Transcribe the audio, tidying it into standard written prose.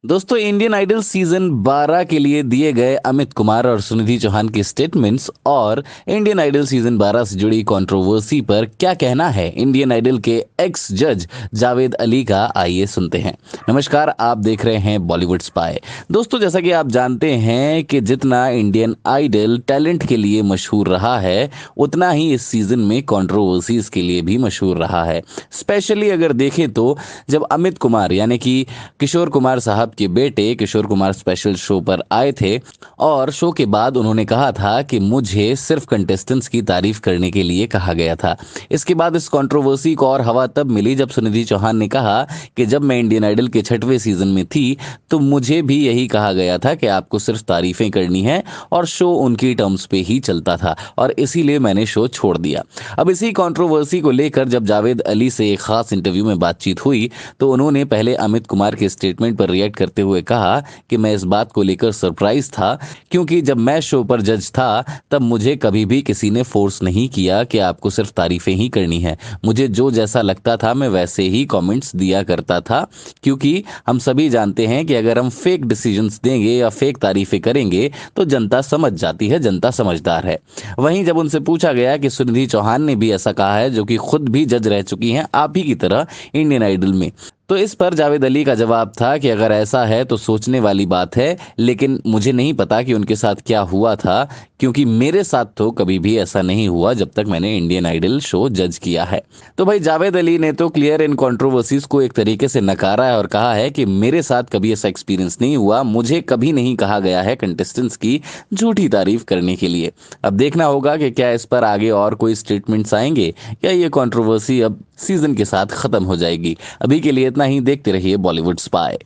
दोस्तों, Indian idol season 12 के लिए दिए गए अमित कुमार और सुनिधि चौहान के स्टेटमेंट्स और इंडियन आइडल सीजन 12 से जुड़ी कंट्रोवर्सी पर क्या कहना है इंडियन आइडल के एक्स जज जावेद अली का, आइए सुनते हैं। नमस्कार, आप देख रहे हैं बॉलीवुड स्पाई। दोस्तों, जैसा कि आप जानते हैं कि जितना इंडियन आइडल टैलेंट के लिए मशहूर रहा है, उतना ही इस सीजन में कंट्रोवर्सीज के लिए भी मशहूर रहा है। स्पेशली अगर देखें तो जब अमित कुमार यानी कि किशोर कुमार साहब के बेटे किशोर कुमार स्पेशल शो पर आए थे और शो के बाद उन्होंने कहा था कि मुझे सिर्फ कंटेस्टेंट्स की तारीफ करने के लिए कहा गया था। इसके बाद इस कंट्रोवर्सी को और हवा तब मिली जब सुनिधि चौहान ने कहा कि जब मैं इंडियन आइडल के 6वें सीजन में थी तो मुझे भी यही कहा गया था कि आपको सिर्फ तारीफें करनी है और शो उनकी टर्म्स पे ही चलता था और इसीलिए मैंने शो छोड़ दिया। अब इसी कंट्रोवर्सी को लेकर जब जावेद अली से एक खास इंटरव्यू में बातचीत हुई तो उन्होंने पहले अमित कुमार के स्टेटमेंट पर रिएक्ट करते हुए कहा कि मैं इस बात को लेकर सरप्राइज था क्योंकि जब मैं शो पर जज था तब मुझे कभी भी किसी ने फोर्स नहीं किया कि आपको सिर्फ तारीफें ही करनी है। मुझे जो जैसा लगता था मैं वैसे ही कमेंट्स दिया करता था, क्योंकि हम सभी जानते हैं कि अगर हम फेक डिसीजंस देंगे या फेक तारीफें करेंगे तो जनता समझ जाती है, जनता समझदार है। वहीं जब उनसे पूछा गया कि सुनिधि चौहान ने भी ऐसा कहा है जो कि खुद भी जज रह चुकी हैं आप ही की तरह इंडियन आइडल में, तो इस पर जावेद अली का जवाब था कि अगर ऐसा है तो सोचने वाली बात है, लेकिन मुझे नहीं पता कि उनके साथ क्या हुआ था, क्योंकि मेरे साथ तो कभी भी ऐसा नहीं हुआ जब तक मैंने इंडियन आइडल शो जज किया है। तो भाई जावेद अली ने तो क्लियर इन कंट्रोवर्सीज को एक तरीके से नकारा है और कहा है कि मेरे साथ कभी ऐसा एक्सपीरियंस नहीं हुआ, मुझे कभी नहीं कहा गया है कंटेस्टेंट्स की झूठी तारीफ करने के लिए। अब देखना होगा कि क्या इस पर आगे और कोई स्टेटमेंट्स आएंगे या ये कंट्रोवर्सी अब सीजन के साथ खत्म हो जाएगी। अभी के लिए इतना ही। देखते रहिए बॉलीवुड स्पाई।